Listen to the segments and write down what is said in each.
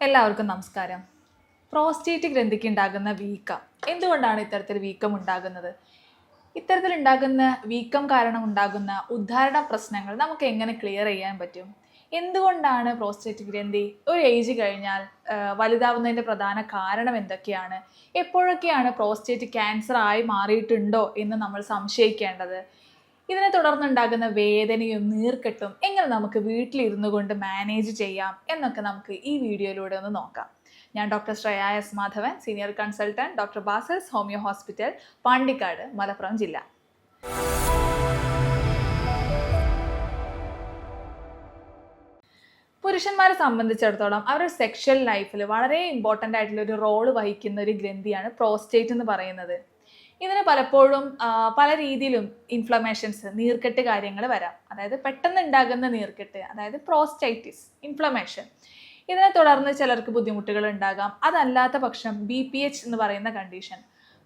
എല്ലാവർക്കും നമസ്കാരം. പ്രോസ്റ്റേറ്റ് ഗ്രന്ഥിക്ക് ഉണ്ടാകുന്ന വീക്കം, എന്തുകൊണ്ടാണ് ഇത്തരത്തിൽ വീക്കം ഉണ്ടാകുന്നത്? ഇത്തരത്തിലുണ്ടാകുന്ന വീക്കം കാരണം ഉണ്ടാകുന്ന ഉദ്ധാരണ പ്രശ്നങ്ങൾ നമുക്ക് എങ്ങനെ ക്ലിയർ ചെയ്യാൻ പറ്റും? എന്തുകൊണ്ടാണ് പ്രോസ്റ്റേറ്റ് ഗ്രന്ഥി ഒരു ഏജ് കഴിഞ്ഞാൽ വലുതാവുന്നതിൻ്റെ പ്രധാന കാരണം എന്തൊക്കെയാണ്? എപ്പോഴൊക്കെയാണ് പ്രോസ്റ്റേറ്റ് ക്യാൻസർ ആയി മാറിയിട്ടുണ്ടോ എന്ന് നമ്മൾ സംശയിക്കേണ്ടത്? ഇതിനെ തുടർന്നുണ്ടാകുന്ന വേദനയും നീർക്കെട്ടും എങ്ങനെ നമുക്ക് വീട്ടിലിരുന്നു കൊണ്ട് മാനേജ് ചെയ്യാം എന്നൊക്കെ നമുക്ക് ഈ വീഡിയോയിലൂടെ ഒന്ന് നോക്കാം. ഞാൻ doctor Shreya S Madhavan, senior consultant, doctor Basil's homeo hospital, Pandikkad, Malappuram ജില്ല. പുരുഷന്മാരെ സംബന്ധിച്ചിടത്തോളം അവരുടെ സെക്ഷൽ ലൈഫിൽ വളരെ ഇമ്പോർട്ടൻ്റ് ആയിട്ടുള്ള ഒരു റോള് വഹിക്കുന്ന ഒരു ഗ്രന്ഥിയാണ് പ്രോസ്റ്റേറ്റ് എന്ന് പറയുന്നത്. ഇതിന് പലപ്പോഴും പല രീതിയിലും ഇൻഫ്ലമേഷൻസ്, നീർക്കെട്ട് കാര്യങ്ങൾ വരാം. അതായത് പെട്ടെന്ന് ഉണ്ടാകുന്ന നീർക്കെട്ട്, അതായത് പ്രോസ്റ്റൈറ്റിസ്, ഇൻഫ്ലമേഷൻ. ഇതിനെ തുടർന്ന് ചിലർക്ക് ബുദ്ധിമുട്ടുകൾ ഉണ്ടാകാം. അതല്ലാത്ത പക്ഷം BPH എന്ന് പറയുന്ന കണ്ടീഷൻ,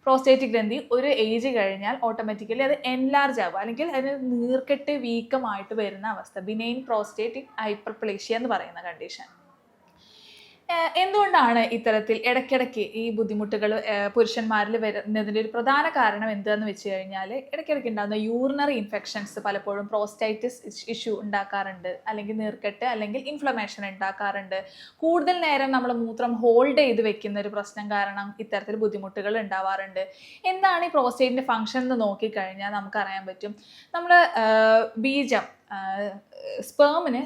പ്രോസ്റ്റേറ്റ് ഗ്രന്ഥി ഒരു ഏജ് കഴിഞ്ഞാൽ ഓട്ടോമാറ്റിക്കലി അത് എൻലാർജ് ആവുക, അല്ലെങ്കിൽ അതിന് നീർക്കെട്ട് വീക്കമായിട്ട് വരുന്ന അവസ്ഥ, ബിനൈൻ പ്രോസ്റ്റേറ്റിക് ഹൈപ്പർപ്ലേഷ്യ എന്ന് പറയുന്ന കണ്ടീഷൻ. എന്തുകൊണ്ടാണ് ഇത്തരത്തിൽ ഇടയ്ക്കിടയ്ക്ക് ഈ ബുദ്ധിമുട്ടുകൾ പുരുഷന്മാരിൽ വരുന്നതിൻ്റെ ഒരു പ്രധാന കാരണം എന്താണെന്ന് വെച്ച് കഴിഞ്ഞാൽ, ഇടയ്ക്കിടയ്ക്ക് ഉണ്ടാകുന്ന യൂറിനറി ഇൻഫെക്ഷൻസ് പലപ്പോഴും പ്രോസ്റ്റൈറ്റിസ് ഇഷ്യൂ ഉണ്ടാക്കാറുണ്ട്, അല്ലെങ്കിൽ നീർക്കെട്ട് അല്ലെങ്കിൽ ഇൻഫ്ലമേഷൻ ഉണ്ടാക്കാറുണ്ട്. കൂടുതൽ നേരം നമ്മൾ മൂത്രം ഹോൾഡ് ചെയ്ത് വെക്കുന്ന ഒരു പ്രശ്നം കാരണം ഇത്തരത്തിൽ ബുദ്ധിമുട്ടുകൾ ഉണ്ടാവാറുണ്ട്. എന്താണ് ഈ പ്രോസ്റ്റേറ്റിൻ്റെ ഫംഗ്ഷൻ എന്ന് നോക്കിക്കഴിഞ്ഞാൽ നമുക്കറിയാൻ പറ്റും. നമ്മൾ ബീജം, സ്പേമിന്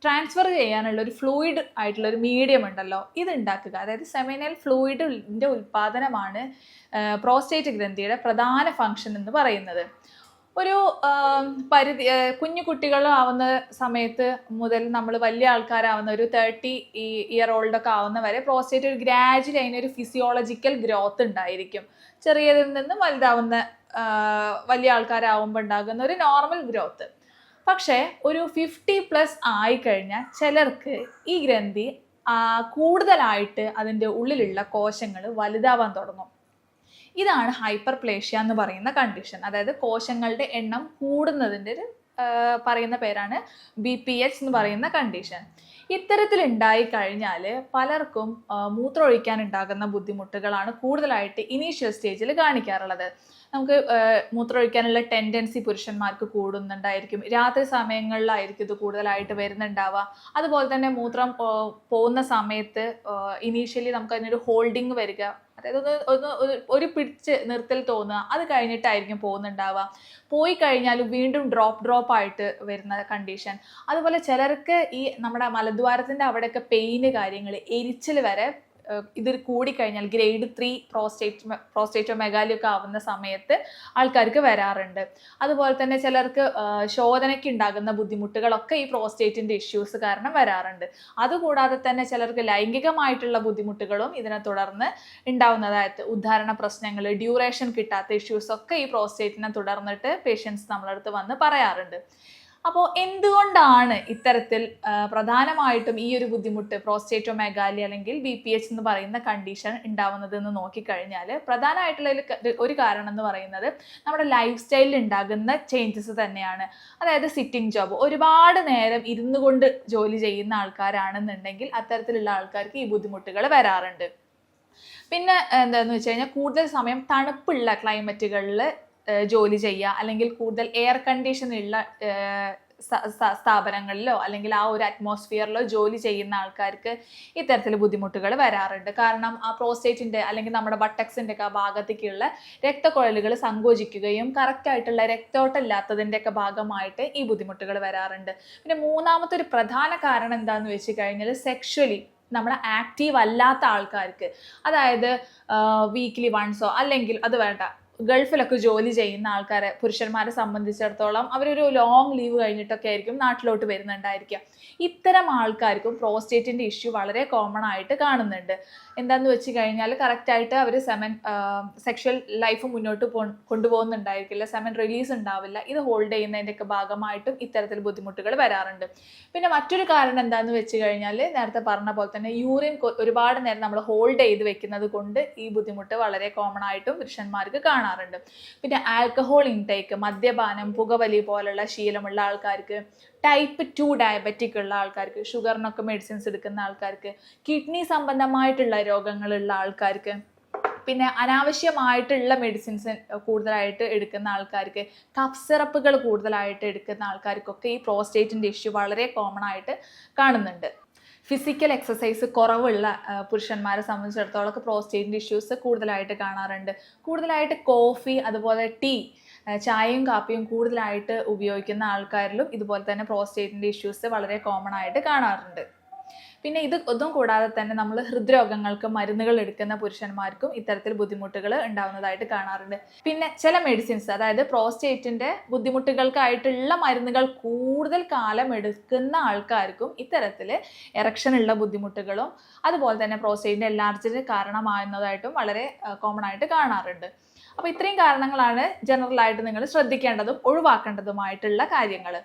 ട്രാൻസ്ഫർ ചെയ്യാനുള്ള ഒരു ഫ്ലൂയിഡ് ആയിട്ടുള്ള ഒരു മീഡിയം ഉണ്ടല്ലോ, ഇത് ഉണ്ടാക്കുക, അതായത് സെമിനൽ ഫ്ലൂയിഡിൻ്റെ ഉൽപ്പാദനമാണ് പ്രോസ്റ്റേറ്റ് ഗ്രന്ഥിയുടെ പ്രധാന ഫംഗ്ഷൻ എന്ന് പറയുന്നത്. ഒരു പരിധി, കുഞ്ഞു കുട്ടികളാവുന്ന സമയത്ത് മുതൽ നമ്മൾ വലിയ ആൾക്കാരാവുന്ന ഒരു 30 ഇയർ ഓൾഡൊക്കെ ആവുന്ന വരെ പ്രോസ്റ്റേറ്റ് ഒരു ഗ്രാജുവലി അതിനൊരു ഫിസിയോളജിക്കൽ ഗ്രോത്ത് ഉണ്ടായിരിക്കും. ചെറിയതിൽ നിന്ന് വലുതാവുന്ന വലിയ ആൾക്കാരാവുമ്പോൾ ഉണ്ടാകുന്ന ഒരു നോർമൽ ഗ്രോത്ത്. പക്ഷേ ഒരു 50+ ആയിക്കഴിഞ്ഞാൽ ചിലർക്ക് ഈ ഗ്രന്ഥി കൂടുതലായിട്ട് അതിൻ്റെ ഉള്ളിലുള്ള കോശങ്ങൾ വലുതാവാൻ തുടങ്ങും. ഇതാണ് ഹൈപ്പർപ്ലേഷ്യ എന്ന് പറയുന്ന കണ്ടീഷൻ. അതായത് കോശങ്ങളുടെ എണ്ണം കൂടുന്നതിൻ്റെ ഒരു പറയുന്ന പേരാണ് BPH എന്ന് പറയുന്ന കണ്ടീഷൻ. ഇത്തരത്തിൽ ഉണ്ടായി കഴിഞ്ഞാൽ പലർക്കും മൂത്രമൊഴിക്കാൻ ഉണ്ടാകുന്ന ബുദ്ധിമുട്ടുകളാണ് കൂടുതലായിട്ട് ഇനീഷ്യൽ സ്റ്റേജിൽ കാണിക്കാറുള്ളത്. നമുക്ക് മൂത്രമൊഴിക്കാനുള്ള ടെൻഡൻസി പുരുഷന്മാർക്ക് കൂടുന്നുണ്ടായിരിക്കും. രാത്രി സമയങ്ങളിലായിരിക്കും ഇത് കൂടുതലായിട്ട് വരുന്നുണ്ടാവുക. അതുപോലെ തന്നെ മൂത്രം പോകുന്ന സമയത്ത് ഇനീഷ്യലി നമുക്ക് അതിനൊരു ഹോൾഡിങ് വരിക, അതായത് ഒരു പിടിച്ച് നിർത്തൽ തോന്നുക, അത് കഴിഞ്ഞിട്ടായിരിക്കും പോകുന്നുണ്ടാവുക. പോയി കഴിഞ്ഞാൽ വീണ്ടും ഡ്രോപ്പ് ആയിട്ട് വരുന്ന കണ്ടീഷൻ. അതുപോലെ ചിലർക്ക് ഈ നമ്മുടെ മലദ്വാരത്തിൻ്റെ അവിടെയൊക്കെ പെയിന് കാര്യങ്ങൾ, എരിച്ചിൽ വരെ ഇത് കൂടിക്കഴിഞ്ഞാൽ ഗ്രേഡ് 3 പ്രോസ്റ്റേറ്റോമെഗാലിയൊക്കെ ആവുന്ന സമയത്ത് ആൾക്കാർക്ക് വരാറുണ്ട്. അതുപോലെ തന്നെ ചിലർക്ക് ശോധനയ്ക്ക് ഉണ്ടാകുന്ന ബുദ്ധിമുട്ടുകളൊക്കെ ഈ പ്രോസ്റ്റേറ്റിൻ്റെ ഇഷ്യൂസ് കാരണം വരാറുണ്ട്. അതുകൂടാതെ തന്നെ ചിലർക്ക് ലൈംഗികമായിട്ടുള്ള ബുദ്ധിമുട്ടുകളും ഇതിനെ തുടർന്ന് ഉണ്ടാവുന്നതായിട്ട് ഉദ്ധാരണ പ്രശ്നങ്ങൾ, ഡ്യൂറേഷൻ കിട്ടാത്ത ഇഷ്യൂസൊക്കെ ഈ പ്രോസ്റ്റേറ്റിനെ തുടർന്നിട്ട് പേഷ്യൻസ് നമ്മളടുത്ത് വന്ന് പറയാറുണ്ട്. അപ്പോൾ എന്തുകൊണ്ടാണ് ഇത്തരത്തിൽ പ്രധാനമായിട്ടും ഈ ഒരു ബുദ്ധിമുട്ട്, പ്രോസ്റ്റേറ്റോമെഗാലി അല്ലെങ്കിൽ BPH എന്ന് പറയുന്ന കണ്ടീഷൻ ഉണ്ടാവുന്നത് എന്ന് നോക്കിക്കഴിഞ്ഞാൽ, പ്രധാനമായിട്ടുള്ള ഒരു കാരണം എന്ന് പറയുന്നത് നമ്മുടെ ലൈഫ് സ്റ്റൈലിൽ ഉണ്ടാകുന്ന ചേഞ്ചസ് തന്നെയാണ്. അതായത് സിറ്റിംഗ് ജോബ്, ഒരുപാട് നേരം ഇരുന്നു കൊണ്ട് ജോലി ചെയ്യുന്ന ആൾക്കാരാണെന്നുണ്ടെങ്കിൽ അത്തരത്തിലുള്ള ആൾക്കാർക്ക് ഈ ബുദ്ധിമുട്ടുകൾ വരാറുണ്ട്. പിന്നെ എന്താണെന്ന് വെച്ച് കഴിഞ്ഞാൽ, കൂടുതൽ സമയം തണുപ്പുള്ള ക്ലൈമറ്റുകളിൽ ജോലി ചെയ്യുക, അല്ലെങ്കിൽ കൂടുതൽ എയർ കണ്ടീഷനുള്ള സ്ഥാപനങ്ങളിലോ അല്ലെങ്കിൽ ആ ഒരു അറ്റ്മോസ്ഫിയറിലോ ജോലി ചെയ്യുന്ന ആൾക്കാർക്ക് ഇത്തരത്തിൽ ബുദ്ധിമുട്ടുകൾ വരാറുണ്ട്. കാരണം ആ പ്രോസ്റ്റേറ്റിൻ്റെ അല്ലെങ്കിൽ നമ്മുടെ ബട്ടക്സിൻ്റെ ഒക്കെ ആ ഭാഗത്തേക്കുള്ള രക്തക്കുഴലുകൾ സങ്കോചിക്കുകയും കറക്റ്റായിട്ടുള്ള രക്തോട്ടം ഇല്ലാത്തതിൻ്റെ ഒക്കെ ഭാഗമായിട്ട് ഈ ബുദ്ധിമുട്ടുകൾ വരാറുണ്ട്. പിന്നെ മൂന്നാമത്തെ ഒരു പ്രധാന കാരണം എന്താണെന്ന് വെച്ച് കഴിഞ്ഞാൽ, സെക്ഷലി നമ്മൾ ആക്റ്റീവ് അല്ലാത്ത ആൾക്കാർക്ക്, അതായത് വീക്ക്ലി വൺസോ അല്ലെങ്കിൽ അത് വേണ്ട ഗൾഫിലൊക്കെ ജോലി ചെയ്യുന്ന ആൾക്കാരെ, പുരുഷന്മാരെ സംബന്ധിച്ചിടത്തോളം അവരൊരു ലോങ് ലീവ് കഴിഞ്ഞിട്ടൊക്കെ ആയിരിക്കും നാട്ടിലോട്ട് വരുന്നുണ്ടായിരിക്കുക. ഇത്തരം ആൾക്കാർക്കും പ്രോസ്റ്റേറ്റിൻ്റെ ഇഷ്യൂ വളരെ കോമൺ ആയിട്ട് കാണുന്നുണ്ട്. എന്താണെന്ന് വെച്ച് കഴിഞ്ഞാൽ, കറക്റ്റായിട്ട് അവർ സെക്ഷൽ ലൈഫ് മുന്നോട്ട് കൊണ്ടുപോകുന്നുണ്ടായിരിക്കില്ല, സെമൻ റിലീസ് ഉണ്ടാവില്ല. ഇത് ഹോൾഡ് ചെയ്യുന്നതിൻ്റെയൊക്കെ ഭാഗമായിട്ടും ഇത്തരത്തിൽ ബുദ്ധിമുട്ടുകൾ വരാറുണ്ട്. പിന്നെ മറ്റൊരു കാരണം എന്താണെന്ന് വെച്ച് കഴിഞ്ഞാൽ, നേരത്തെ പറഞ്ഞ പോലെ തന്നെ യൂറിൻ ഒരുപാട് നേരം നമ്മൾ ഹോൾഡ് ചെയ്ത് വെക്കുന്നത് കൊണ്ട് ഈ ബുദ്ധിമുട്ട് വളരെ കോമൺ ആയിട്ടും പുരുഷന്മാർക്ക് കാണാം. കാണാറുണ്ട്. പിന്നെ ആൽക്കഹോൾ ഇൻടേക്ക്, മദ്യപാനം, പുകവലി പോലുള്ള ശീലമുള്ള ആൾക്കാർക്ക്, ടൈപ്പ് 2 ഡയബറ്റിക് ഉള്ള ആൾക്കാർക്ക്, ഷുഗറിനൊക്കെ മെഡിസിൻസ് എടുക്കുന്ന ആൾക്കാർക്ക്, കിഡ്നി സംബന്ധമായിട്ടുള്ള രോഗങ്ങളുള്ള ആൾക്കാർക്ക്, പിന്നെ അനാവശ്യമായിട്ടുള്ള മെഡിസിൻസ് കൂടുതലായിട്ട് എടുക്കുന്ന ആൾക്കാർക്ക്, കഫ് സിറപ്പുകൾ കൂടുതലായിട്ട് എടുക്കുന്ന ആൾക്കാർക്കൊക്കെ ഈ പ്രോസ്റ്റേറ്റിൻ്റെ ഇഷ്യൂ വളരെ കോമൺ ആയിട്ട് കാണുന്നുണ്ട്. ഫിസിക്കൽ എക്സസൈസ് കുറവുള്ള പുരുഷന്മാരെ സംബന്ധിച്ചിടത്തോളം പ്രോസ്റ്റേറ്റിൻ്റെ ഇഷ്യൂസ് കൂടുതലായിട്ട് കാണാറുണ്ട്. കൂടുതലായിട്ട് കോഫി, അതുപോലെ ടീ, ചായയും കാപ്പിയും കൂടുതലായിട്ട് ഉപയോഗിക്കുന്ന ആൾക്കാരിലും ഇതുപോലെ തന്നെ പ്രോസ്റ്റേറ്റിൻ്റെ ഇഷ്യൂസ് വളരെ കോമൺ ആയിട്ട് കാണാറുണ്ട്. പിന്നെ ഇതൊന്നും കൂടാതെ തന്നെ നമ്മൾ ഹൃദ്രോഗങ്ങൾക്ക് മരുന്നുകൾ എടുക്കുന്ന പുരുഷന്മാർക്കും ഇത്തരത്തിൽ ബുദ്ധിമുട്ടുകൾ ഉണ്ടാവുന്നതായിട്ട് കാണാറുണ്ട്. പിന്നെ ചില മെഡിസിൻസ്, അതായത് പ്രോസ്റ്റേറ്റിൻ്റെ ബുദ്ധിമുട്ടുകൾക്കായിട്ടുള്ള മരുന്നുകൾ കൂടുതൽ കാലം എടുക്കുന്ന ആൾക്കാർക്കും ഇത്തരത്തിൽ എറക്ഷനുള്ള ബുദ്ധിമുട്ടുകളും അതുപോലെ തന്നെ പ്രോസ്റ്റേറ്റിൻ്റെ എൻലാർജിന് കാരണമാകുന്നതായിട്ടും വളരെ കോമൺ ആയിട്ട് കാണാറുണ്ട്. അപ്പോൾ ഇത്രയും കാരണങ്ങളാണ് ജനറലായിട്ട് നിങ്ങൾ ശ്രദ്ധിക്കേണ്ടതും ഒഴിവാക്കേണ്ടതുമായിട്ടുള്ള കാര്യങ്ങൾ.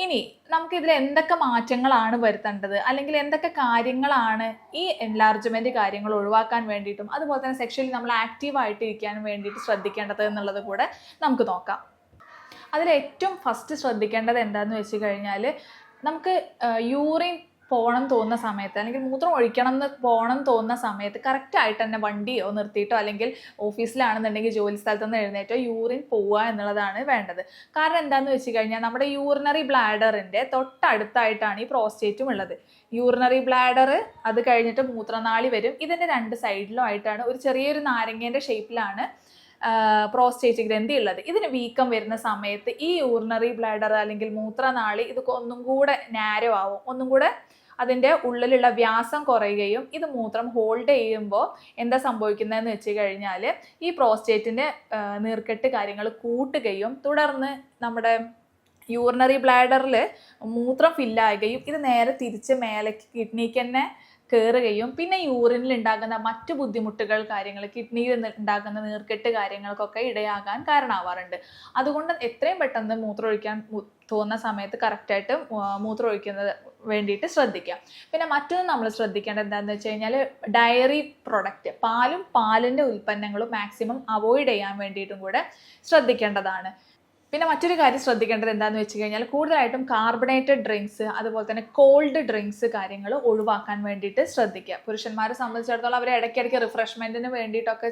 ഇനി നമുക്കിതിൽ എന്തൊക്കെ മാറ്റങ്ങളാണ് വരുത്തേണ്ടത്, അല്ലെങ്കിൽ എന്തൊക്കെ കാര്യങ്ങളാണ് ഈ എൻലാർജ്മെൻറ്റ് കാര്യങ്ങൾ ഒഴിവാക്കാൻ വേണ്ടിയിട്ടും അതുപോലെ തന്നെ സെക്ഷലി നമ്മൾ ആക്റ്റീവായിട്ട് ഇരിക്കാനും വേണ്ടിയിട്ട് ശ്രദ്ധിക്കേണ്ടത് എന്നുള്ളത് കൂടെ നമുക്ക് നോക്കാം. അതിൽ ഏറ്റവും ഫസ്റ്റ് ശ്രദ്ധിക്കേണ്ടത് എന്താണെന്ന് വെച്ച് കഴിഞ്ഞാൽ, നമുക്ക് യൂറിൻ പോകണം തോന്നുന്ന സമയത്ത്, അല്ലെങ്കിൽ മൂത്രം ഒഴിക്കണം എന്ന് പോകണം തോന്നുന്ന സമയത്ത് കറക്റ്റായിട്ട് തന്നെ വണ്ടിയോ നിർത്തിയിട്ടോ അല്ലെങ്കിൽ ഓഫീസിലാണെന്നുണ്ടെങ്കിൽ ജോലി സ്ഥലത്ത് നിന്ന് എഴുന്നേറ്റോ യൂറിൻ പോവുക എന്നുള്ളതാണ് വേണ്ടത്. കാരണം എന്താണെന്ന് വെച്ച് കഴിഞ്ഞാൽ നമ്മുടെ യൂറിനറി ബ്ലാഡറിൻ്റെ തൊട്ടടുത്തായിട്ടാണ് ഈ പ്രോസ്റ്റേറ്റും ഉള്ളത്. യൂറിനറി ബ്ലാഡർ, അത് കഴിഞ്ഞിട്ട് മൂത്രനാളി വരും. ഇതിൻ്റെ രണ്ട് സൈഡിലും ആയിട്ടാണ് ഒരു ചെറിയൊരു നാരങ്ങേൻ്റെ ഷേപ്പിലാണ് പ്രോസ്റ്റേറ്റ് ഗ്രന്ഥി ഉള്ളത്. ഇതിന് വീക്കം വരുന്ന സമയത്ത് ഈ യൂറിനറി ബ്ലാഡർ അല്ലെങ്കിൽ മൂത്രനാളി ഇത് ഒന്നും കൂടെ നാരോ ആവും, ഒന്നും കൂടെ അതിൻ്റെ ഉള്ളിലുള്ള വ്യാസം കുറയുകയും ഇത് മൂത്രം ഹോൾഡ് ചെയ്യുമ്പോൾ എന്താ സംഭവിക്കുന്നതെന്ന് വെച്ച് കഴിഞ്ഞാൽ ഈ പ്രോസ്റ്റേറ്റിൻ്റെ നീർക്കെട്ട് കാര്യങ്ങൾ കൂട്ടുകയും തുടർന്ന് നമ്മുടെ യൂറിനറി ബ്ലാഡറിൽ മൂത്രം ഫില്ലാകുകയും ഇത് നേരെ തിരിച്ച് മേലേക്ക് കിഡ്നിക്ക് തന്നെ കയറുകയും പിന്നെ യൂറിനിൽ ഉണ്ടാകുന്ന മറ്റു ബുദ്ധിമുട്ടുകൾ കാര്യങ്ങൾ, കിഡ്നിയിൽ ഉണ്ടാകുന്ന നീർക്കെട്ട് കാര്യങ്ങൾക്കൊക്കെ ഇടയാകാൻ കാരണമാവാറുണ്ട്. അതുകൊണ്ട് എത്രയും പെട്ടെന്ന് മൂത്രമൊഴിക്കാൻ തോന്നുന്ന സമയത്ത് കറക്റ്റായിട്ട് മൂത്രമൊഴിക്കുന്നത് വേണ്ടിയിട്ട് ശ്രദ്ധിക്കാം. പിന്നെ മറ്റൊന്ന് നമ്മൾ ശ്രദ്ധിക്കേണ്ടത് എന്താണെന്ന് വെച്ച് കഴിഞ്ഞാൽ, ഡയറി പ്രൊഡക്റ്റ്, പാലും പാലിൻ്റെ ഉൽപ്പന്നങ്ങളും മാക്സിമം അവോയ്ഡ് ചെയ്യാൻ വേണ്ടിയിട്ടും കൂടെ ശ്രദ്ധിക്കേണ്ടതാണ്. പിന്നെ മറ്റൊരു കാര്യം ശ്രദ്ധിക്കേണ്ടത് എന്താണെന്ന് വെച്ച് കഴിഞ്ഞാൽ, കൂടുതലായിട്ടും കാർബണേറ്റഡ് ഡ്രിങ്ക്സ് അതുപോലെ തന്നെ കോൾഡ് ഡ്രിങ്ക്സ് കാര്യങ്ങൾ ഒഴിവാക്കാൻ വേണ്ടിയിട്ട് ശ്രദ്ധിക്കുക. പുരുഷന്മാരെ സംബന്ധിച്ചിടത്തോളം അവർ ഇടയ്ക്കിടയ്ക്ക് റിഫ്രഷ്മെൻറ്റിന് വേണ്ടിയിട്ടൊക്കെ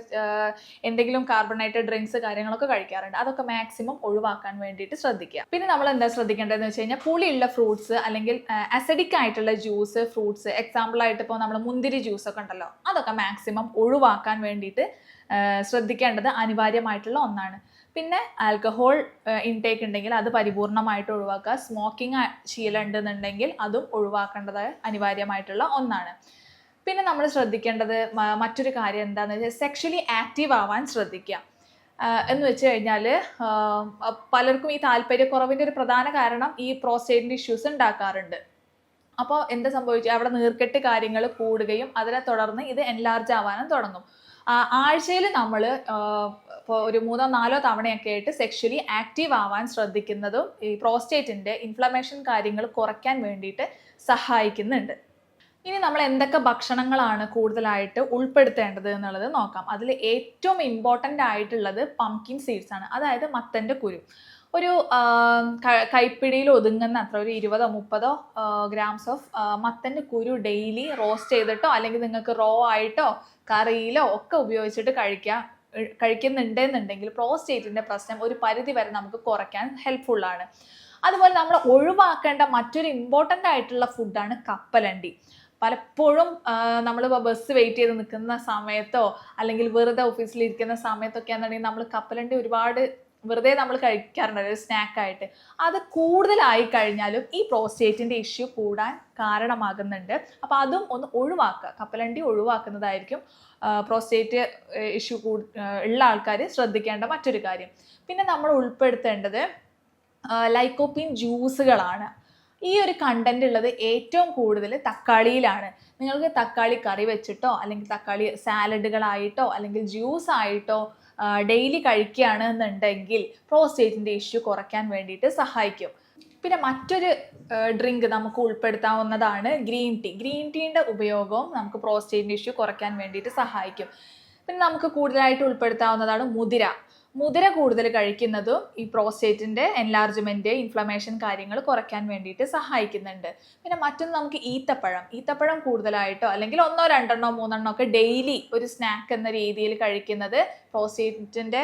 എന്തെങ്കിലും കാർബണേറ്റഡ് ഡ്രിങ്ക്സ് കാര്യങ്ങളൊക്കെ കഴിക്കാറുണ്ട്. അതൊക്കെ മാക്സിമം ഒഴിവാക്കാൻ വേണ്ടിയിട്ട് ശ്രദ്ധിക്കുക. പിന്നെ നമ്മൾ എന്താ ശ്രദ്ധിക്കേണ്ടതെന്ന് വെച്ച് കഴിഞ്ഞാൽ, പുളിയുള്ള ഫ്രൂട്ട്സ് അല്ലെങ്കിൽ അസിഡിക് ആയിട്ടുള്ള ജ്യൂസ്, ഫ്രൂട്ട്സ്, എക്സാമ്പിളായിട്ട് ഇപ്പോൾ നമ്മൾ മുന്തിരി ജ്യൂസൊക്കെ ഉണ്ടല്ലോ, അതൊക്കെ മാക്സിമം ഒഴിവാക്കാൻ വേണ്ടിയിട്ട് ശ്രദ്ധിക്കേണ്ടത് അനിവാര്യമായിട്ടുള്ള ഒന്നാണ്. പിന്നെ ആൽക്കഹോൾ ഇൻടേക്ക് ഉണ്ടെങ്കിൽ അത് പരിപൂർണമായിട്ട് ഒഴിവാക്കുക. സ്മോക്കിംഗ് ശീലം ഉണ്ടെന്നുണ്ടെങ്കിൽ അതും ഒഴിവാക്കേണ്ടത് അനിവാര്യമായിട്ടുള്ള ഒന്നാണ്. പിന്നെ നമ്മൾ ശ്രദ്ധിക്കേണ്ടത് മറ്റൊരു കാര്യം എന്താണെന്ന് വെച്ചാൽ, സെക്ഷലി ആക്റ്റീവ് ആവാൻ ശ്രദ്ധിക്കുക. എന്ന് വെച്ച് കഴിഞ്ഞാൽ പലർക്കും ഈ താല്പര്യക്കുറവിൻ്റെ ഒരു പ്രധാന കാരണം ഈ പ്രോസ്റ്റേറ്റിൻ്റെ ഇഷ്യൂസ് ഉണ്ടാക്കാറുണ്ട്. അപ്പോൾ എന്താ സംഭവിക്കുക, അവിടെ നീർക്കെട്ട് കാര്യങ്ങൾ കൂടുകയും അതിനെ തുടർന്ന് ഇത് എൻലാർജ് ആവാനും തുടങ്ങും. ആഴ്ചയിൽ നമ്മൾ ഇപ്പോൾ ഒരു 3-4 തവണയൊക്കെ ആയിട്ട് സെക്ഷലി ആക്റ്റീവ് ആവാൻ ശ്രദ്ധിക്കുന്നതും ഈ പ്രോസ്റ്റേറ്റിൻ്റെ ഇൻഫ്ലമേഷൻ കാര്യങ്ങൾ കുറയ്ക്കാൻ വേണ്ടിയിട്ട് സഹായിക്കുന്നുണ്ട്. ഇനി നമ്മൾ എന്തൊക്കെ ഭക്ഷണങ്ങളാണ് കൂടുതലായിട്ട് ഉൾപ്പെടുത്തേണ്ടത് എന്നുള്ളത് നോക്കാം. അതിൽ ഏറ്റവും ഇമ്പോർട്ടൻ്റ് ആയിട്ടുള്ളത് പംകിൻ സീഡ്സ് ആണ്, അതായത് മത്തൻ്റെ കുരു. ഒരു കൈപ്പിടിയിൽ ഒതുങ്ങുന്ന അത്ര ഒരു 20-30 ഗ്രാംസ് ഓഫ് മത്തൻ്റെ കുരു ഡെയിലി റോസ്റ്റ് ചെയ്തിട്ടോ അല്ലെങ്കിൽ നിങ്ങൾക്ക് റോ ആയിട്ടോ കറിയിലോ ഒക്കെ ഉപയോഗിച്ചിട്ട് കഴിക്കുന്നുണ്ടെന്നുണ്ടെങ്കിൽ പ്രോസ്റ്റേറ്റിൻ്റെ പ്രശ്നം ഒരു പരിധി വരെ നമുക്ക് കുറയ്ക്കാൻ ഹെൽപ്ഫുള്ളാണ്. അതുപോലെ നമ്മൾ ഒഴിവാക്കേണ്ട മറ്റൊരു ഇമ്പോർട്ടൻ്റ് ആയിട്ടുള്ള ഫുഡാണ് കപ്പലണ്ടി. പലപ്പോഴും നമ്മൾ ബസ് വെയിറ്റ് ചെയ്ത് നിൽക്കുന്ന സമയത്തോ അല്ലെങ്കിൽ വെറുതെ ഓഫീസിലിരിക്കുന്ന സമയത്തൊക്കെ ആണെന്നുണ്ടെങ്കിൽ നമ്മൾ കപ്പലണ്ടി ഒരുപാട് വെറുതെ നമ്മൾ കഴിക്കാറുണ്ട് ഒരു സ്നാക്കായിട്ട്. അത് കൂടുതലായി കഴിഞ്ഞാലും ഈ പ്രോസ്റ്റേറ്റിൻ്റെ ഇഷ്യൂ കൂടാൻ കാരണമാകുന്നുണ്ട്. അപ്പോൾ അതും ഒന്ന് ഒഴിവാക്കുക, കപ്പലണ്ടി ഒഴിവാക്കുന്നതായിരിക്കും പ്രോസ്റ്റേറ്റ് ഇഷ്യൂ ഉള്ള ആൾക്കാർ ശ്രദ്ധിക്കേണ്ട മറ്റൊരു കാര്യം. പിന്നെ നമ്മൾ ഉൾപ്പെടുത്തേണ്ടത് ലൈക്കോപ്പീൻ ജ്യൂസുകളാണ്. ഈ ഒരു കണ്ടന്റ് ഉള്ളത് ഏറ്റവും കൂടുതൽ തക്കാളിയിലാണ്. നിങ്ങൾക്ക് തക്കാളി കറി വെച്ചിട്ടോ അല്ലെങ്കിൽ തക്കാളി സാലഡുകളായിട്ടോ അല്ലെങ്കിൽ ജ്യൂസ് ആയിട്ടോ ഡെയിലി കഴിക്കുകയാണ് എന്നുണ്ടെങ്കിൽ പ്രോസ്റ്റേറ്റിൻ്റെ ഇഷ്യൂ കുറയ്ക്കാൻ വേണ്ടിയിട്ട് സഹായിക്കും. പിന്നെ മറ്റൊരു ഡ്രിങ്ക് നമുക്ക് ഉൾപ്പെടുത്താവുന്നതാണ് ഗ്രീൻ ടീ. ഗ്രീൻ ടീൻ്റെ ഉപയോഗവും നമുക്ക് പ്രോസ്റ്റേറ്റിൻ്റെ ഇഷ്യൂ കുറയ്ക്കാൻ വേണ്ടിയിട്ട് സഹായിക്കും. പിന്നെ നമുക്ക് കൂടുതലായിട്ട് ഉൾപ്പെടുത്താവുന്നതാണ് മുതിര. മുതിര കൂടുതൽ കഴിക്കുന്നതും ഈ പ്രോസ്റ്റേറ്റിൻ്റെ എൻലാർജ്മെൻറ്റ്, ഇൻഫ്ലമേഷൻ കാര്യങ്ങൾ കുറയ്ക്കാൻ വേണ്ടിയിട്ട് സഹായിക്കുന്നുണ്ട്. പിന്നെ മറ്റൊന്ന് നമുക്ക് ഈത്തപ്പഴം കൂടുതലായിട്ടോ അല്ലെങ്കിൽ 1, 2, 3 ഒക്കെ ഡെയിലി ഒരു സ്നാക്ക് എന്ന രീതിയിൽ കഴിക്കുന്നത് പ്രോസ്റ്റേറ്റിൻ്റെ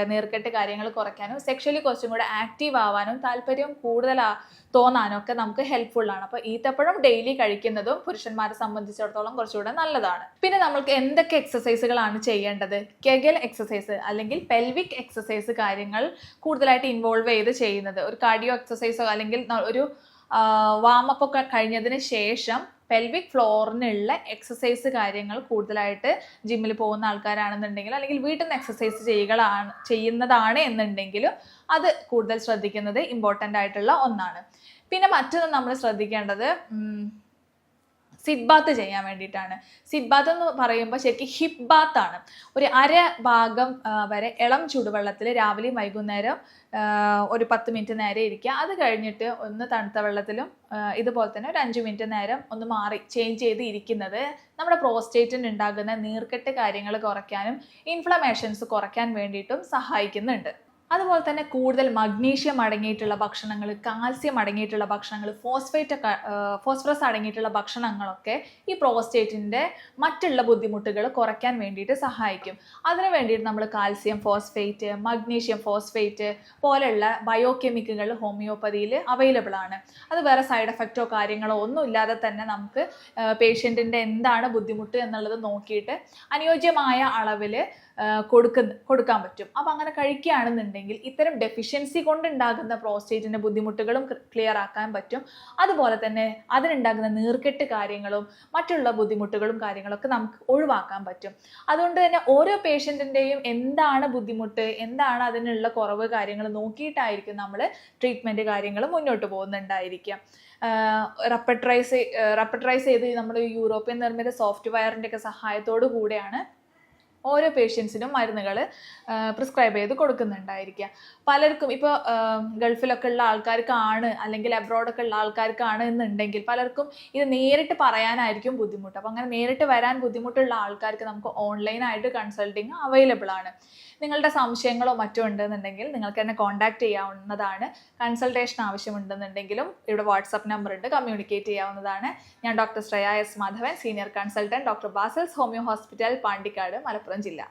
നീർക്കെട്ട് കാര്യങ്ങൾ കുറയ്ക്കാനും സെക്ഷലി കുറച്ചും കൂടെ ആക്റ്റീവ് ആവാനും താല്പര്യം കൂടുതൽ തോന്നാനും ഒക്കെ നമുക്ക് ഹെൽപ്ഫുള്ളാണ്. അപ്പോൾ ഈത്തപ്പഴം ഡെയിലി കഴിക്കുന്നതും പുരുഷന്മാരെ സംബന്ധിച്ചിടത്തോളം കുറച്ചുകൂടെ നല്ലതാണ്. പിന്നെ നമ്മൾക്ക് എന്തൊക്കെ എക്സസൈസുകളാണ് ചെയ്യേണ്ടത്? കെഗൽ എക്സസൈസ് അല്ലെങ്കിൽ പെൽവിക് എക്സസൈസ് കാര്യങ്ങൾ കൂടുതലായിട്ട് ഇൻവോൾവ് ചെയ്ത് ചെയ്യുന്നത്. ഒരു കാർഡിയോ എക്സസൈസോ അല്ലെങ്കിൽ ഒരു വാമപ്പ് ഒക്കെ കഴിഞ്ഞതിന് ശേഷം പെൽവിക് ഫ്ലോറിനുള്ള എക്സസൈസ് കാര്യങ്ങൾ കൂടുതലായിട്ട് ജിമ്മിൽ പോകുന്ന ആൾക്കാരാണെന്നുണ്ടെങ്കിൽ അല്ലെങ്കിൽ വീട്ടിൽ നിന്ന് എക്സസൈസ് ചെയ്യുന്നതാണ് എന്നുണ്ടെങ്കിലും അത് കൂടുതൽ ശ്രദ്ധിക്കുന്നത് ഇമ്പോർട്ടൻ്റ് ആയിട്ടുള്ള ഒന്നാണ്. പിന്നെ മറ്റൊന്ന് നമ്മൾ ശ്രദ്ധിക്കേണ്ടത് സിറ്റ് ബാത്ത് ചെയ്യാൻ വേണ്ടിയിട്ടാണ്. സിറ്റ് ബാത്ത് എന്ന് പറയുമ്പോൾ ശരിക്കും ഹിപ്പ് ബാത്താണ്. ഒരു അര ഭാഗം വരെ ഇളം ചൂടുവെള്ളത്തിൽ രാവിലെയും വൈകുന്നേരം ഒരു 10 മിനിറ്റ് നേരം ഇരിക്കുക. അത് കഴിഞ്ഞിട്ട് ഒന്ന് തണുത്ത വെള്ളത്തിലും ഇതുപോലെ തന്നെ ഒരു 5 മിനിറ്റ് നേരം ഒന്ന് മാറി ചേഞ്ച് ചെയ്ത് ഇരിക്കുന്നത് നമ്മുടെ പ്രോസ്റ്റേറ്റിന് ഉണ്ടാകുന്ന നീർക്കെട്ട് കാര്യങ്ങൾ കുറയ്ക്കാനും ഇൻഫ്ലമേഷൻസ് കുറയ്ക്കാൻ വേണ്ടിയിട്ടും സഹായിക്കുന്നുണ്ട്. അതുപോലെ തന്നെ കൂടുതൽ മഗ്നീഷ്യം അടങ്ങിയിട്ടുള്ള ഭക്ഷണങ്ങൾ, കാൽസ്യം അടങ്ങിയിട്ടുള്ള ഭക്ഷണങ്ങൾ, ഫോസ്ഫറസ് അടങ്ങിയിട്ടുള്ള ഭക്ഷണങ്ങളൊക്കെ ഈ പ്രോസ്റ്റേറ്റിൻ്റെ മറ്റുള്ള ബുദ്ധിമുട്ടുകൾ കുറയ്ക്കാൻ വേണ്ടിയിട്ട് സഹായിക്കും. അതിന് വേണ്ടിയിട്ട് നമ്മൾ കാൽസ്യം ഫോസ്ഫേറ്റ്, മഗ്നീഷ്യം ഫോസ്ഫേറ്റ് പോലെയുള്ള ബയോകെമിക്കലുകൾ ഹോമിയോപ്പതിയിൽ അവൈലബിൾ ആണ്. അത് വേറെ സൈഡ് എഫക്റ്റോ കാര്യങ്ങളോ ഒന്നും ഇല്ലാതെ തന്നെ നമുക്ക് പേഷ്യൻറ്റിൻ്റെ എന്താണ് ബുദ്ധിമുട്ട് എന്നുള്ളത് നോക്കിയിട്ട് അനുയോജ്യമായ അളവിൽ കൊടുക്കാൻ പറ്റും. അപ്പം അങ്ങനെ കഴിക്കുകയാണെന്നുണ്ടെങ്കിൽ ഇത്തരം ഡെഫിഷ്യൻസി കൊണ്ടുണ്ടാകുന്ന പ്രോസ്റ്റേറ്റിൻ്റെ ബുദ്ധിമുട്ടുകളും ക്ലിയർ ആക്കാൻ പറ്റും. അതുപോലെ തന്നെ അതിനുണ്ടാകുന്ന നീർക്കെട്ട് കാര്യങ്ങളും മറ്റുള്ള ബുദ്ധിമുട്ടുകളും കാര്യങ്ങളൊക്കെ നമുക്ക് ഒഴിവാക്കാൻ പറ്റും. അതുകൊണ്ട് തന്നെ ഓരോ പേഷ്യൻറ്റിൻ്റെയും എന്താണ് ബുദ്ധിമുട്ട്, എന്താണ് അതിനുള്ള കുറവ് കാര്യങ്ങൾ നോക്കിയിട്ടായിരിക്കും നമ്മൾ ട്രീറ്റ്മെൻറ്റ് കാര്യങ്ങൾ മുന്നോട്ട് പോകുന്നുണ്ടായിരിക്കുക. റെപ്പട്രൈസ് ചെയ്ത് നമ്മുടെ യൂറോപ്യൻ നിർമ്മിത സോഫ്റ്റ്വെയറിൻ്റെ ഒക്കെ സഹായത്തോടു കൂടെയാണ് ഓരോ പേഷ്യൻസിനും മരുന്നുകൾ പ്രിസ്ക്രൈബ് ചെയ്ത് കൊടുക്കുന്നുണ്ടായിരിക്കുക. പലർക്കും ഇപ്പോൾ ഗൾഫിലൊക്കെ ഉള്ള ആൾക്കാർക്കാണ് അല്ലെങ്കിൽ അബ്രോഡൊക്കെ ഉള്ള ആൾക്കാർക്കാണ് എന്നുണ്ടെങ്കിൽ പലർക്കും ഇത് നേരിട്ട് പറയാനായിരിക്കും ബുദ്ധിമുട്ട്. അപ്പോൾ അങ്ങനെ നേരിട്ട് വരാൻ ബുദ്ധിമുട്ടുള്ള ആൾക്കാർക്ക് നമുക്ക് ഓൺലൈനായിട്ട് കൺസൾട്ടിങ് അവൈലബിൾ ആണ്. നിങ്ങളുടെ സംശയങ്ങളോ മറ്റോ ഉണ്ടെന്നുണ്ടെങ്കിൽ നിങ്ങൾക്ക് എന്നെ കോൺടാക്ട് ചെയ്യാവുന്നതാണ്. കൺസൾട്ടേഷൻ ആവശ്യമുണ്ടെന്നുണ്ടെങ്കിലും ഇവിടെ വാട്സപ്പ് നമ്പർ ഉണ്ട്, കമ്മ്യൂണിക്കേറ്റ് ചെയ്യാവുന്നതാണ്. ഞാൻ doctor Shreya S Madhavan, senior consultant, doctor Basil's homeo hospital, Pandikkad, Malappuram ജില്ല.